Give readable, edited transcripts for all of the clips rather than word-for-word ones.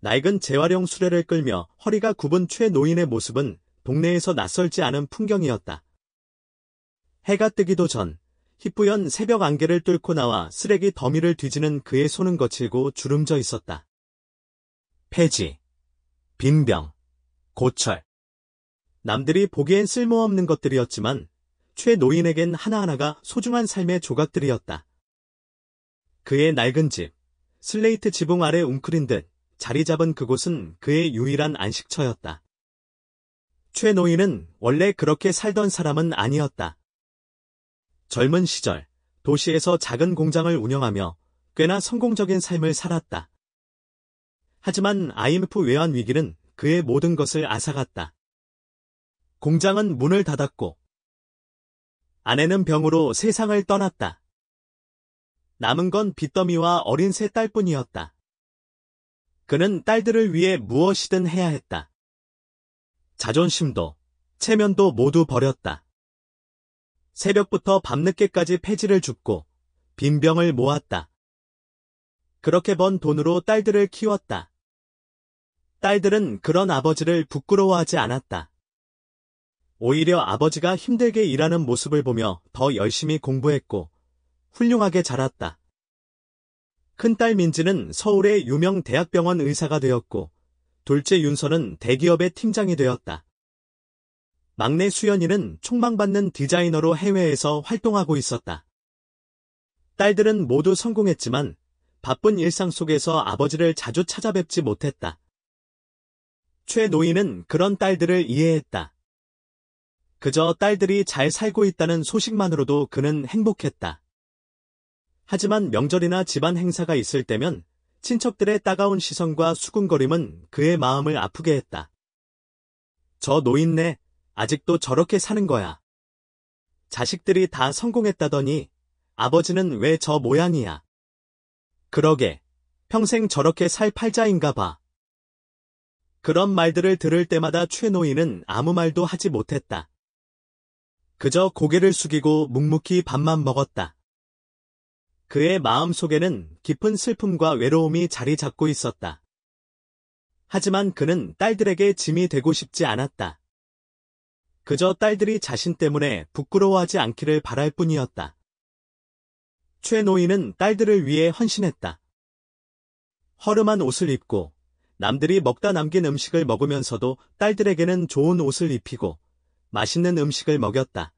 낡은 재활용 수레를 끌며 허리가 굽은 최노인의 모습은 동네에서 낯설지 않은 풍경이었다. 해가 뜨기도 전 희뿌연 새벽 안개를 뚫고 나와 쓰레기 더미를 뒤지는 그의 손은 거칠고 주름져 있었다. 폐지, 빈병, 고철. 남들이 보기엔 쓸모없는 것들이었지만 최노인에겐 하나하나가 소중한 삶의 조각들이었다. 그의 낡은 집, 슬레이트 지붕 아래 웅크린 듯 자리 잡은 그곳은 그의 유일한 안식처였다. 최노인은 원래 그렇게 살던 사람은 아니었다. 젊은 시절 도시에서 작은 공장을 운영하며 꽤나 성공적인 삶을 살았다. 하지만 IMF 외환 위기는 그의 모든 것을 앗아갔다. 공장은 문을 닫았고 아내는 병으로 세상을 떠났다. 남은 건 빚더미와 어린 세 딸뿐이었다. 그는 딸들을 위해 무엇이든 해야 했다. 자존심도 체면도 모두 버렸다. 새벽부터 밤늦게까지 폐지를 줍고 빈병을 모았다. 그렇게 번 돈으로 딸들을 키웠다. 딸들은 그런 아버지를 부끄러워하지 않았다. 오히려 아버지가 힘들게 일하는 모습을 보며 더 열심히 공부했고 훌륭하게 자랐다. 큰딸 민지는 서울의 유명 대학병원 의사가 되었고 둘째 윤서는 대기업의 팀장이 되었다. 막내 수연이는 촉망받는 디자이너로 해외에서 활동하고 있었다. 딸들은 모두 성공했지만 바쁜 일상 속에서 아버지를 자주 찾아뵙지 못했다. 최노인은 그런 딸들을 이해했다. 그저 딸들이 잘 살고 있다는 소식만으로도 그는 행복했다. 하지만 명절이나 집안 행사가 있을 때면 친척들의 따가운 시선과 수군거림은 그의 마음을 아프게 했다. 저 노인네, 아직도 저렇게 사는 거야. 자식들이 다 성공했다더니 아버지는 왜 저 모양이야. 그러게, 평생 저렇게 살 팔자인가 봐. 그런 말들을 들을 때마다 최노인은 아무 말도 하지 못했다. 그저 고개를 숙이고 묵묵히 밥만 먹었다. 그의 마음속에는 깊은 슬픔과 외로움이 자리 잡고 있었다. 하지만 그는 딸들에게 짐이 되고 싶지 않았다. 그저 딸들이 자신 때문에 부끄러워하지 않기를 바랄 뿐이었다. 최노인은 딸들을 위해 헌신했다. 허름한 옷을 입고 남들이 먹다 남긴 음식을 먹으면서도 딸들에게는 좋은 옷을 입히고 맛있는 음식을 먹였다.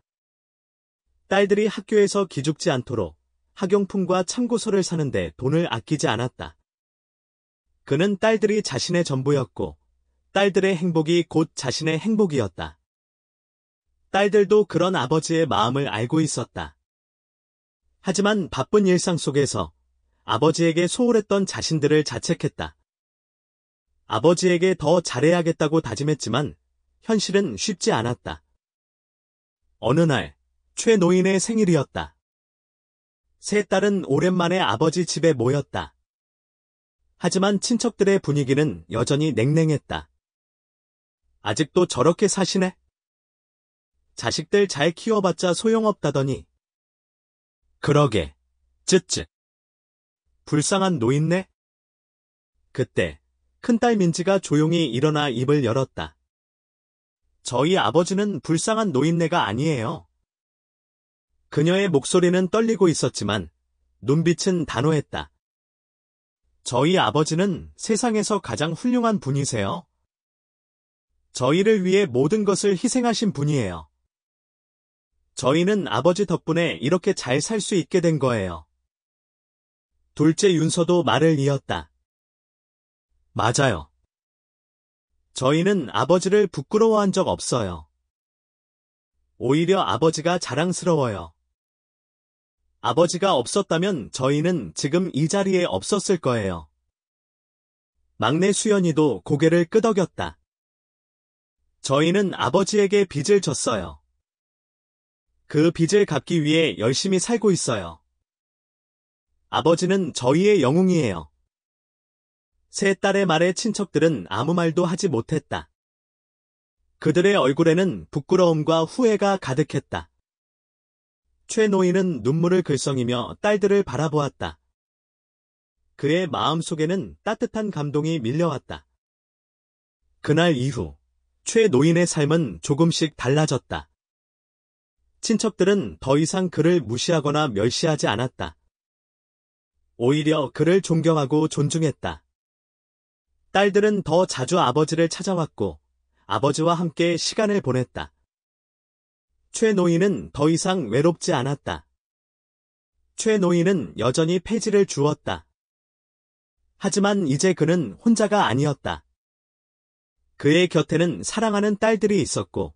딸들이 학교에서 기죽지 않도록 학용품과 참고서를 사는데 돈을 아끼지 않았다. 그는 딸들이 자신의 전부였고 딸들의 행복이 곧 자신의 행복이었다. 딸들도 그런 아버지의 마음을 알고 있었다. 하지만 바쁜 일상 속에서 아버지에게 소홀했던 자신들을 자책했다. 아버지에게 더 잘해야겠다고 다짐했지만 현실은 쉽지 않았다. 어느 날 최노인의 생일이었다. 세 딸은 오랜만에 아버지 집에 모였다. 하지만 친척들의 분위기는 여전히 냉랭했다. 아직도 저렇게 사시네? 자식들 잘 키워봤자 소용없다더니. 그러게, 쯧쯧. 불쌍한 노인네? 그때 큰딸 민지가 조용히 일어나 입을 열었다. 저희 아버지는 불쌍한 노인네가 아니에요. 그녀의 목소리는 떨리고 있었지만 눈빛은 단호했다. 저희 아버지는 세상에서 가장 훌륭한 분이세요. 저희를 위해 모든 것을 희생하신 분이에요. 저희는 아버지 덕분에 이렇게 잘 살 수 있게 된 거예요. 둘째 윤서도 말을 이었다. 맞아요. 저희는 아버지를 부끄러워한 적 없어요. 오히려 아버지가 자랑스러워요. 아버지가 없었다면 저희는 지금 이 자리에 없었을 거예요. 막내 수연이도 고개를 끄덕였다. 저희는 아버지에게 빚을 졌어요. 그 빚을 갚기 위해 열심히 살고 있어요. 아버지는 저희의 영웅이에요. 세 딸의 말에 친척들은 아무 말도 하지 못했다. 그들의 얼굴에는 부끄러움과 후회가 가득했다. 최노인은 눈물을 글썽이며 딸들을 바라보았다. 그의 마음속에는 따뜻한 감동이 밀려왔다. 그날 이후 최 노인의 삶은 조금씩 달라졌다. 친척들은 더 이상 그를 무시하거나 멸시하지 않았다. 오히려 그를 존경하고 존중했다. 딸들은 더 자주 아버지를 찾아왔고 아버지와 함께 시간을 보냈다. 최 노인은 더 이상 외롭지 않았다. 최 노인은 여전히 폐지를 주었다. 하지만 이제 그는 혼자가 아니었다. 그의 곁에는 사랑하는 딸들이 있었고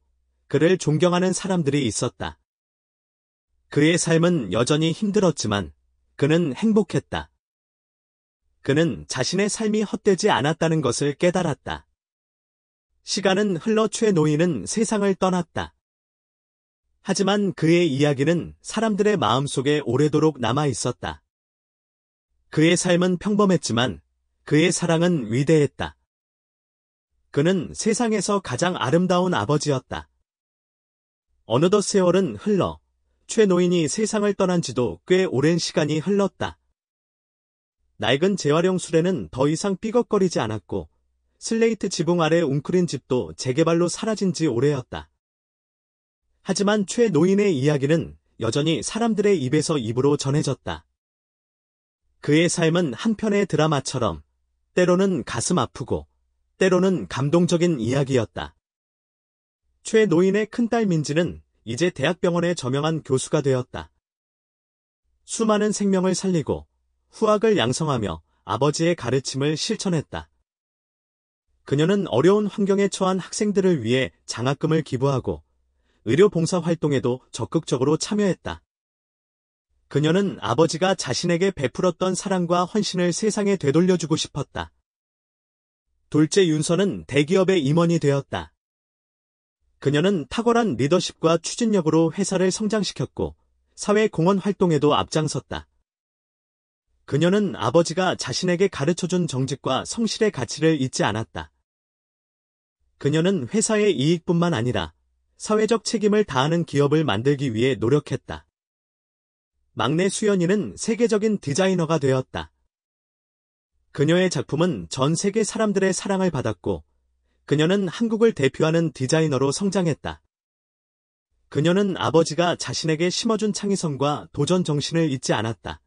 그를 존경하는 사람들이 있었다. 그의 삶은 여전히 힘들었지만 그는 행복했다. 그는 자신의 삶이 헛되지 않았다는 것을 깨달았다. 시간은 흘러 최 노인은 세상을 떠났다. 하지만 그의 이야기는 사람들의 마음속에 오래도록 남아 있었다. 그의 삶은 평범했지만 그의 사랑은 위대했다. 그는 세상에서 가장 아름다운 아버지였다. 어느덧 세월은 흘러 최 노인이 세상을 떠난 지도 꽤 오랜 시간이 흘렀다. 낡은 재활용 수레는 더 이상 삐걱거리지 않았고 슬레이트 지붕 아래 웅크린 집도 재개발로 사라진 지 오래였다. 하지만 최 노인의 이야기는 여전히 사람들의 입에서 입으로 전해졌다. 그의 삶은 한 편의 드라마처럼 때로는 가슴 아프고 때로는 감동적인 이야기였다. 최 노인의 큰딸 민지는 이제 대학병원의 저명한 교수가 되었다. 수많은 생명을 살리고 후학을 양성하며 아버지의 가르침을 실천했다. 그녀는 어려운 환경에 처한 학생들을 위해 장학금을 기부하고 의료 봉사 활동에도 적극적으로 참여했다. 그녀는 아버지가 자신에게 베풀었던 사랑과 헌신을 세상에 되돌려주고 싶었다. 둘째 윤서는 대기업의 임원이 되었다. 그녀는 탁월한 리더십과 추진력으로 회사를 성장시켰고 사회 공헌 활동에도 앞장섰다. 그녀는 아버지가 자신에게 가르쳐준 정직과 성실의 가치를 잊지 않았다. 그녀는 회사의 이익뿐만 아니라 사회적 책임을 다하는 기업을 만들기 위해 노력했다. 막내 수연이는 세계적인 디자이너가 되었다. 그녀의 작품은 전 세계 사람들의 사랑을 받았고 그녀는 한국을 대표하는 디자이너로 성장했다. 그녀는 아버지가 자신에게 심어준 창의성과 도전 정신을 잊지 않았다.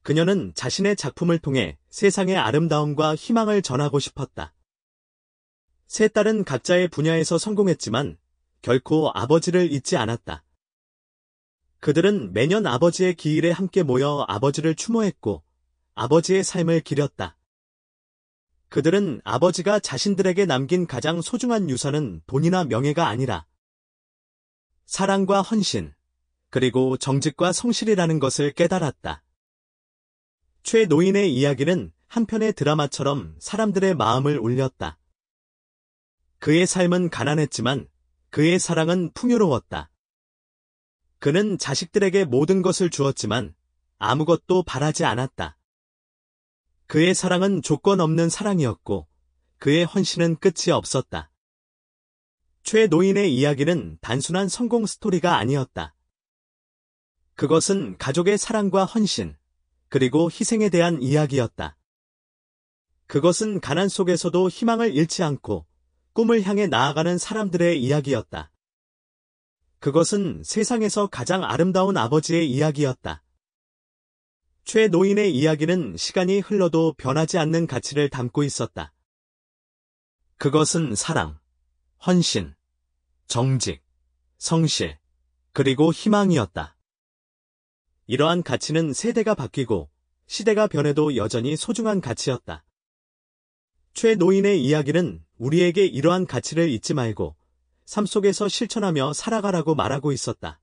그녀는 자신의 작품을 통해 세상의 아름다움과 희망을 전하고 싶었다. 세 딸은 각자의 분야에서 성공했지만 결코 아버지를 잊지 않았다. 그들은 매년 아버지의 기일에 함께 모여 아버지를 추모했고 아버지의 삶을 기렸다. 그들은 아버지가 자신들에게 남긴 가장 소중한 유산은 돈이나 명예가 아니라 사랑과 헌신, 그리고 정직과 성실이라는 것을 깨달았다. 최 노인의 이야기는 한편의 드라마처럼 사람들의 마음을 울렸다. 그의 삶은 가난했지만 그의 사랑은 풍요로웠다. 그는 자식들에게 모든 것을 주었지만 아무것도 바라지 않았다. 그의 사랑은 조건 없는 사랑이었고 그의 헌신은 끝이 없었다. 최 노인의 이야기는 단순한 성공 스토리가 아니었다. 그것은 가족의 사랑과 헌신, 그리고 희생에 대한 이야기였다. 그것은 가난 속에서도 희망을 잃지 않고 꿈을 향해 나아가는 사람들의 이야기였다. 그것은 세상에서 가장 아름다운 아버지의 이야기였다. 최 노인의 이야기는 시간이 흘러도 변하지 않는 가치를 담고 있었다. 그것은 사랑, 헌신, 정직, 성실, 그리고 희망이었다. 이러한 가치는 세대가 바뀌고 시대가 변해도 여전히 소중한 가치였다. 최 노인의 이야기는 우리에게 이러한 가치를 잊지 말고 삶 속에서 실천하며 살아가라고 말하고 있었다.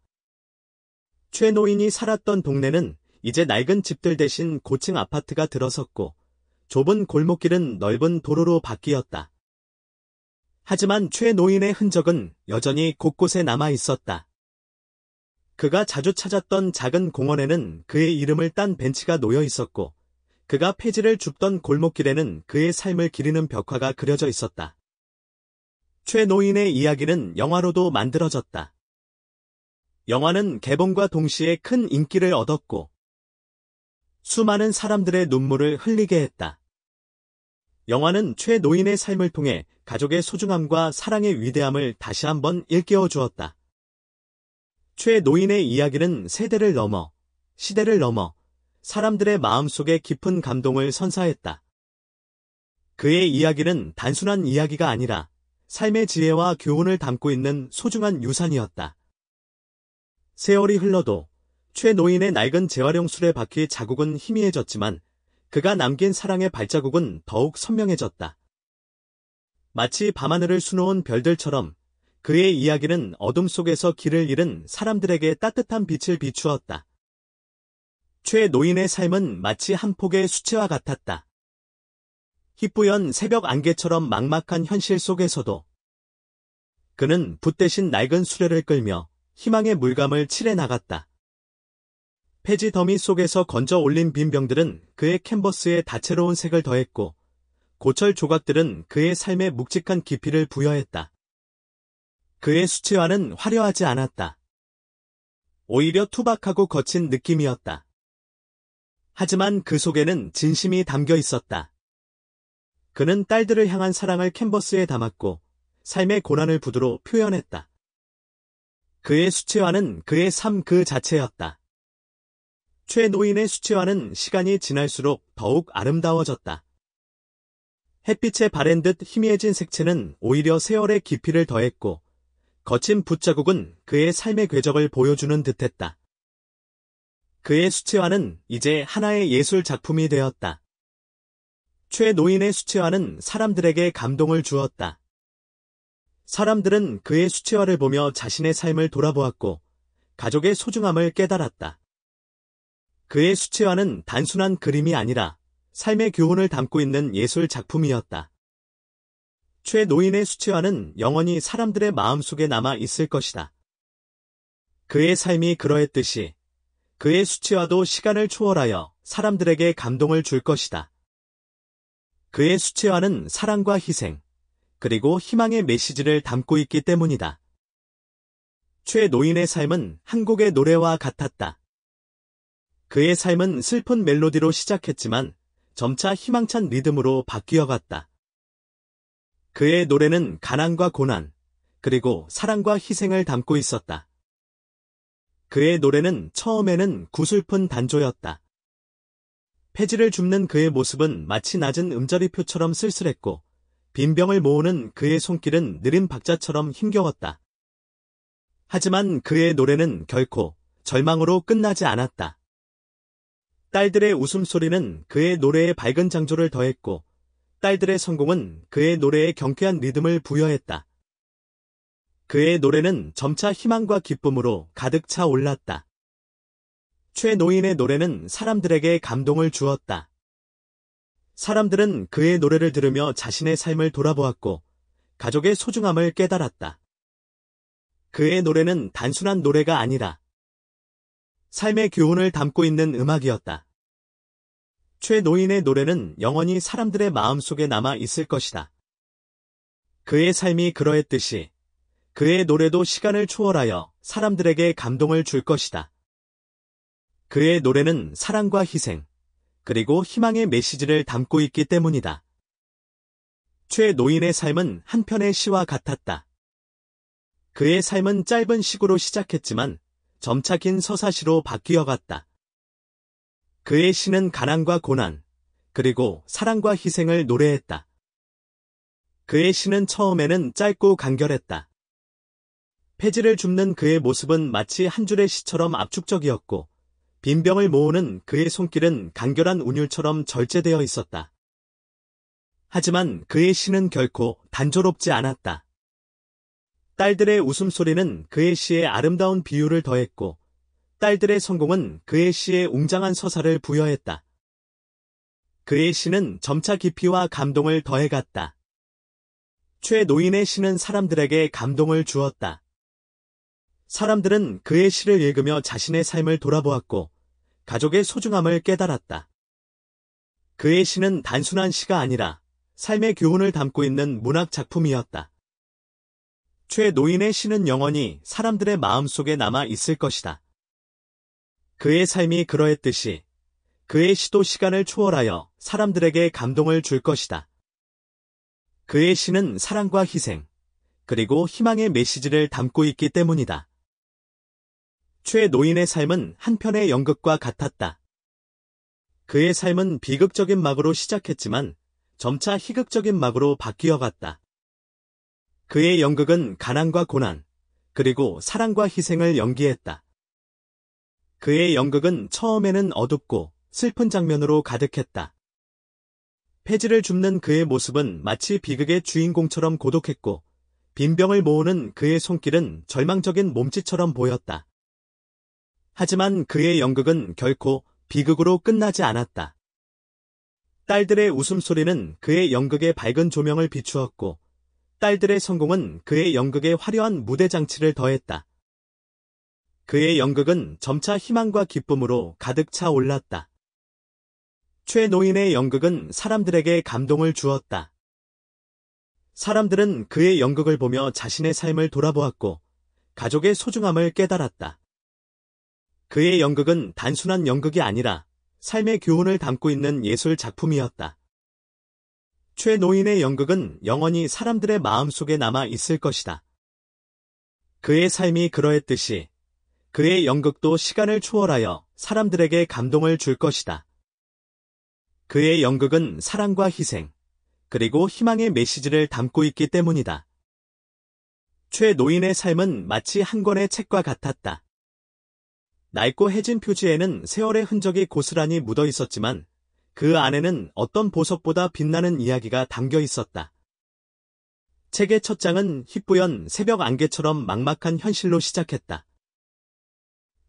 최 노인이 살았던 동네는 이제 낡은 집들 대신 고층 아파트가 들어섰고 좁은 골목길은 넓은 도로로 바뀌었다. 하지만 최 노인의 흔적은 여전히 곳곳에 남아 있었다. 그가 자주 찾았던 작은 공원에는 그의 이름을 딴 벤치가 놓여 있었고 그가 폐지를 줍던 골목길에는 그의 삶을 기리는 벽화가 그려져 있었다. 최 노인의 이야기는 영화로도 만들어졌다. 영화는 개봉과 동시에 큰 인기를 얻었고 수많은 사람들의 눈물을 흘리게 했다. 영화는 최노인의 삶을 통해 가족의 소중함과 사랑의 위대함을 다시 한번 일깨워 주었다. 최노인의 이야기는 세대를 넘어, 시대를 넘어 사람들의 마음속에 깊은 감동을 선사했다. 그의 이야기는 단순한 이야기가 아니라 삶의 지혜와 교훈을 담고 있는 소중한 유산이었다. 세월이 흘러도 최노인의 낡은 재활용 술에 박힌 자국은 희미해졌지만 그가 남긴 사랑의 발자국은 더욱 선명해졌다. 마치 밤하늘을 수놓은 별들처럼 그의 이야기는 어둠 속에서 길을 잃은 사람들에게 따뜻한 빛을 비추었다. 최노인의 삶은 마치 한 폭의 수채화 같았다. 희뿌연 새벽 안개처럼 막막한 현실 속에서도 그는 붓 대신 낡은 수레를 끌며 희망의 물감을 칠해 나갔다. 폐지 더미 속에서 건져 올린 빈 병들은 그의 캔버스에 다채로운 색을 더했고 고철 조각들은 그의 삶에 묵직한 깊이를 부여했다. 그의 수채화는 화려하지 않았다. 오히려 투박하고 거친 느낌이었다. 하지만 그 속에는 진심이 담겨 있었다. 그는 딸들을 향한 사랑을 캔버스에 담았고 삶의 고난을 붓으로 표현했다. 그의 수채화는 그의 삶 그 자체였다. 최노인의 수채화는 시간이 지날수록 더욱 아름다워졌다. 햇빛에 바랜 듯 희미해진 색채는 오히려 세월의 깊이를 더했고 거친 붓자국은 그의 삶의 궤적을 보여주는 듯했다. 그의 수채화는 이제 하나의 예술 작품이 되었다. 최노인의 수채화는 사람들에게 감동을 주었다. 사람들은 그의 수채화를 보며 자신의 삶을 돌아보았고 가족의 소중함을 깨달았다. 그의 수채화는 단순한 그림이 아니라 삶의 교훈을 담고 있는 예술 작품이었다. 최노인의 수채화는 영원히 사람들의 마음속에 남아 있을 것이다. 그의 삶이 그러했듯이 그의 수채화도 시간을 초월하여 사람들에게 감동을 줄 것이다. 그의 수채화는 사랑과 희생, 그리고 희망의 메시지를 담고 있기 때문이다. 최노인의 삶은 한 곡의 노래와 같았다. 그의 삶은 슬픈 멜로디로 시작했지만 점차 희망찬 리듬으로 바뀌어갔다. 그의 노래는 가난과 고난, 그리고 사랑과 희생을 담고 있었다. 그의 노래는 처음에는 구슬픈 단조였다. 폐지를 줍는 그의 모습은 마치 낮은 음자리표처럼 쓸쓸했고 빈병을 모으는 그의 손길은 느린 박자처럼 힘겨웠다. 하지만 그의 노래는 결코 절망으로 끝나지 않았다. 딸들의 웃음소리는 그의 노래에 밝은 장조를 더했고 딸들의 성공은 그의 노래에 경쾌한 리듬을 부여했다. 그의 노래는 점차 희망과 기쁨으로 가득 차 올랐다. 최노인의 노래는 사람들에게 감동을 주었다. 사람들은 그의 노래를 들으며 자신의 삶을 돌아보았고 가족의 소중함을 깨달았다. 그의 노래는 단순한 노래가 아니라 삶의 교훈을 담고 있는 음악이었다. 최노인의 노래는 영원히 사람들의 마음속에 남아 있을 것이다. 그의 삶이 그러했듯이 그의 노래도 시간을 초월하여 사람들에게 감동을 줄 것이다. 그의 노래는 사랑과 희생, 그리고 희망의 메시지를 담고 있기 때문이다. 최노인의 삶은 한 편의 시와 같았다. 그의 삶은 짧은 시구로 시작했지만 점차 긴 서사시로 바뀌어갔다. 그의 시는 가난과 고난, 그리고 사랑과 희생을 노래했다. 그의 시는 처음에는 짧고 간결했다. 폐지를 줍는 그의 모습은 마치 한 줄의 시처럼 압축적이었고 빈병을 모으는 그의 손길은 간결한 운율처럼 절제되어 있었다. 하지만 그의 시는 결코 단조롭지 않았다. 딸들의 웃음소리는 그의 시에 아름다운 비유를 더했고 딸들의 성공은 그의 시에 웅장한 서사를 부여했다. 그의 시는 점차 깊이와 감동을 더해갔다. 최노인의 시는 사람들에게 감동을 주었다. 사람들은 그의 시를 읽으며 자신의 삶을 돌아보았고 가족의 소중함을 깨달았다. 그의 시는 단순한 시가 아니라 삶의 교훈을 담고 있는 문학 작품이었다. 최노인의 시는 영원히 사람들의 마음속에 남아 있을 것이다. 그의 삶이 그러했듯이 그의 시도 시간을 초월하여 사람들에게 감동을 줄 것이다. 그의 시는 사랑과 희생, 그리고 희망의 메시지를 담고 있기 때문이다. 최 노인의 삶은 한편의 연극과 같았다. 그의 삶은 비극적인 막으로 시작했지만 점차 희극적인 막으로 바뀌어갔다. 그의 연극은 가난과 고난, 그리고 사랑과 희생을 연기했다. 그의 연극은 처음에는 어둡고 슬픈 장면으로 가득했다. 폐지를 줍는 그의 모습은 마치 비극의 주인공처럼 고독했고, 빈병을 모으는 그의 손길은 절망적인 몸짓처럼 보였다. 하지만 그의 연극은 결코 비극으로 끝나지 않았다. 딸들의 웃음소리는 그의 연극의 밝은 조명을 비추었고, 딸들의 성공은 그의 연극에 화려한 무대 장치를 더했다. 그의 연극은 점차 희망과 기쁨으로 가득 차 올랐다. 최 노인의 연극은 사람들에게 감동을 주었다. 사람들은 그의 연극을 보며 자신의 삶을 돌아보았고, 가족의 소중함을 깨달았다. 그의 연극은 단순한 연극이 아니라 삶의 교훈을 담고 있는 예술 작품이었다. 최 노인의 연극은 영원히 사람들의 마음속에 남아 있을 것이다. 그의 삶이 그러했듯이 그의 연극도 시간을 초월하여 사람들에게 감동을 줄 것이다. 그의 연극은 사랑과 희생, 그리고 희망의 메시지를 담고 있기 때문이다. 최 노인의 삶은 마치 한 권의 책과 같았다. 낡고 해진 표지에는 세월의 흔적이 고스란히 묻어 있었지만 그 안에는 어떤 보석보다 빛나는 이야기가 담겨 있었다. 책의 첫 장은 희뿌연 새벽 안개처럼 막막한 현실로 시작했다.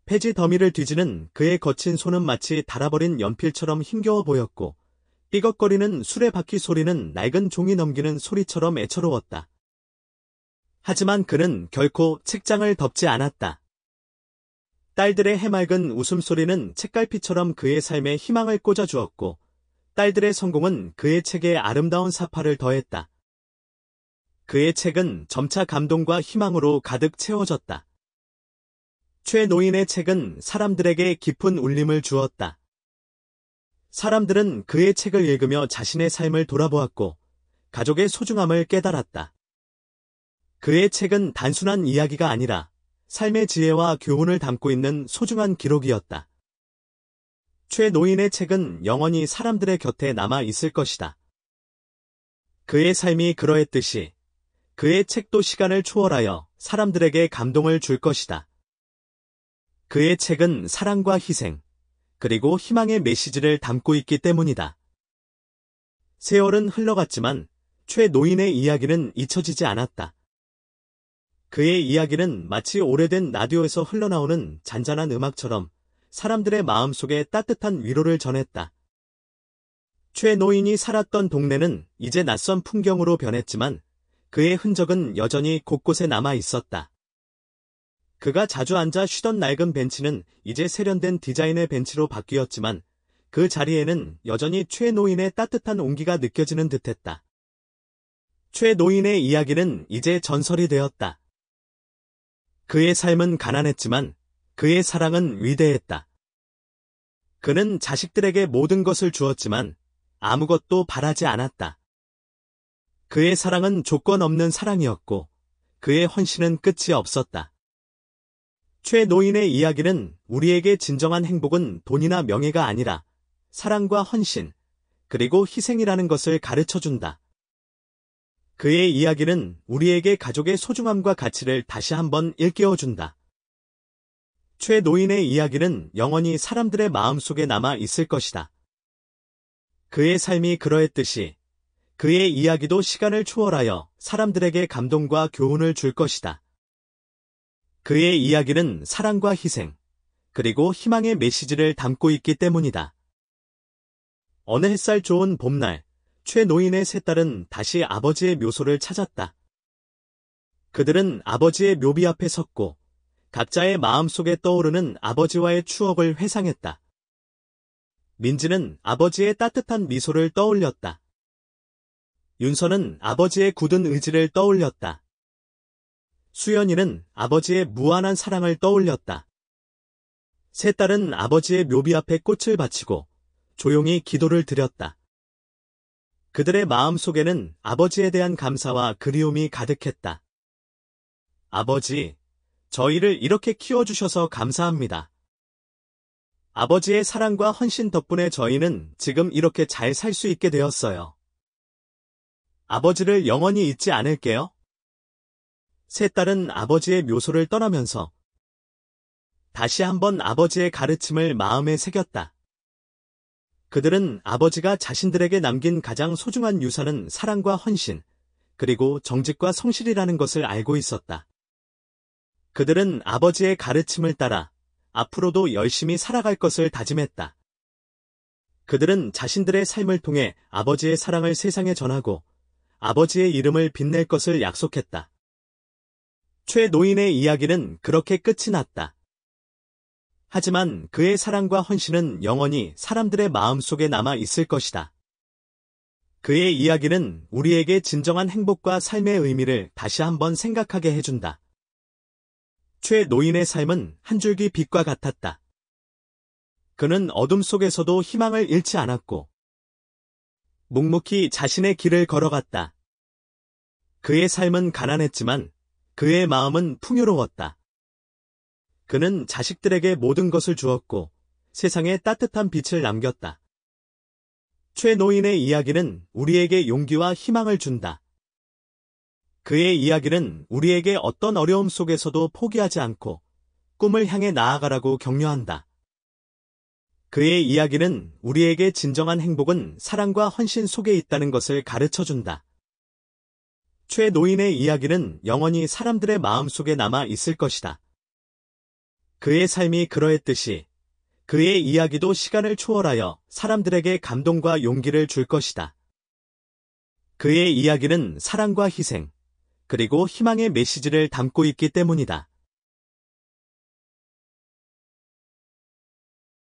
폐지 더미를 뒤지는 그의 거친 손은 마치 닳아버린 연필처럼 힘겨워 보였고, 삐걱거리는 수레바퀴 소리는 낡은 종이 넘기는 소리처럼 애처로웠다. 하지만 그는 결코 책장을 덮지 않았다. 딸들의 해맑은 웃음소리는 책갈피처럼 그의 삶에 희망을 꽂아주었고, 딸들의 성공은 그의 책에 아름다운 사파를 더했다. 그의 책은 점차 감동과 희망으로 가득 채워졌다. 최 노인의 책은 사람들에게 깊은 울림을 주었다. 사람들은 그의 책을 읽으며 자신의 삶을 돌아보았고, 가족의 소중함을 깨달았다. 그의 책은 단순한 이야기가 아니라 삶의 지혜와 교훈을 담고 있는 소중한 기록이었다. 최 노인의 책은 영원히 사람들의 곁에 남아 있을 것이다. 그의 삶이 그러했듯이 그의 책도 시간을 초월하여 사람들에게 감동을 줄 것이다. 그의 책은 사랑과 희생, 그리고 희망의 메시지를 담고 있기 때문이다. 세월은 흘러갔지만 최 노인의 이야기는 잊혀지지 않았다. 그의 이야기는 마치 오래된 라디오에서 흘러나오는 잔잔한 음악처럼 사람들의 마음속에 따뜻한 위로를 전했다. 최 노인이 살았던 동네는 이제 낯선 풍경으로 변했지만 그의 흔적은 여전히 곳곳에 남아 있었다. 그가 자주 앉아 쉬던 낡은 벤치는 이제 세련된 디자인의 벤치로 바뀌었지만 그 자리에는 여전히 최 노인의 따뜻한 온기가 느껴지는 듯했다. 최 노인의 이야기는 이제 전설이 되었다. 그의 삶은 가난했지만 그의 사랑은 위대했다. 그는 자식들에게 모든 것을 주었지만 아무것도 바라지 않았다. 그의 사랑은 조건 없는 사랑이었고 그의 헌신은 끝이 없었다. 최 노인의 이야기는 우리에게 진정한 행복은 돈이나 명예가 아니라 사랑과 헌신, 그리고 희생이라는 것을 가르쳐준다. 그의 이야기는 우리에게 가족의 소중함과 가치를 다시 한번 일깨워준다. 최 노인의 이야기는 영원히 사람들의 마음속에 남아 있을 것이다. 그의 삶이 그러했듯이 그의 이야기도 시간을 초월하여 사람들에게 감동과 교훈을 줄 것이다. 그의 이야기는 사랑과 희생, 그리고 희망의 메시지를 담고 있기 때문이다. 어느 햇살 좋은 봄날, 최 노인의 세 딸은 다시 아버지의 묘소를 찾았다. 그들은 아버지의 묘비 앞에 섰고 각자의 마음속에 떠오르는 아버지와의 추억을 회상했다. 민지는 아버지의 따뜻한 미소를 떠올렸다. 윤서는 아버지의 굳은 의지를 떠올렸다. 수연이는 아버지의 무한한 사랑을 떠올렸다. 세 딸은 아버지의 묘비 앞에 꽃을 바치고 조용히 기도를 드렸다. 그들의 마음 속에는 아버지에 대한 감사와 그리움이 가득했다. 아버지, 저희를 이렇게 키워주셔서 감사합니다. 아버지의 사랑과 헌신 덕분에 저희는 지금 이렇게 잘 살 수 있게 되었어요. 아버지를 영원히 잊지 않을게요. 세 딸은 아버지의 묘소를 떠나면서 다시 한번 아버지의 가르침을 마음에 새겼다. 그들은 아버지가 자신들에게 남긴 가장 소중한 유산은 사랑과 헌신, 그리고 정직과 성실이라는 것을 알고 있었다. 그들은 아버지의 가르침을 따라 앞으로도 열심히 살아갈 것을 다짐했다. 그들은 자신들의 삶을 통해 아버지의 사랑을 세상에 전하고 아버지의 이름을 빛낼 것을 약속했다. 최 노인의 이야기는 그렇게 끝이 났다. 하지만 그의 사랑과 헌신은 영원히 사람들의 마음속에 남아 있을 것이다. 그의 이야기는 우리에게 진정한 행복과 삶의 의미를 다시 한번 생각하게 해준다. 최 노인의 삶은 한 줄기 빛과 같았다. 그는 어둠 속에서도 희망을 잃지 않았고 묵묵히 자신의 길을 걸어갔다. 그의 삶은 가난했지만 그의 마음은 풍요로웠다. 그는 자식들에게 모든 것을 주었고 세상에 따뜻한 빛을 남겼다. 최 노인의 이야기는 우리에게 용기와 희망을 준다. 그의 이야기는 우리에게 어떤 어려움 속에서도 포기하지 않고 꿈을 향해 나아가라고 격려한다. 그의 이야기는 우리에게 진정한 행복은 사랑과 헌신 속에 있다는 것을 가르쳐준다. 최 노인의 이야기는 영원히 사람들의 마음속에 남아 있을 것이다. 그의 삶이 그러했듯이 그의 이야기도 시간을 초월하여 사람들에게 감동과 용기를 줄 것이다. 그의 이야기는 사랑과 희생, 그리고 희망의 메시지를 담고 있기 때문이다.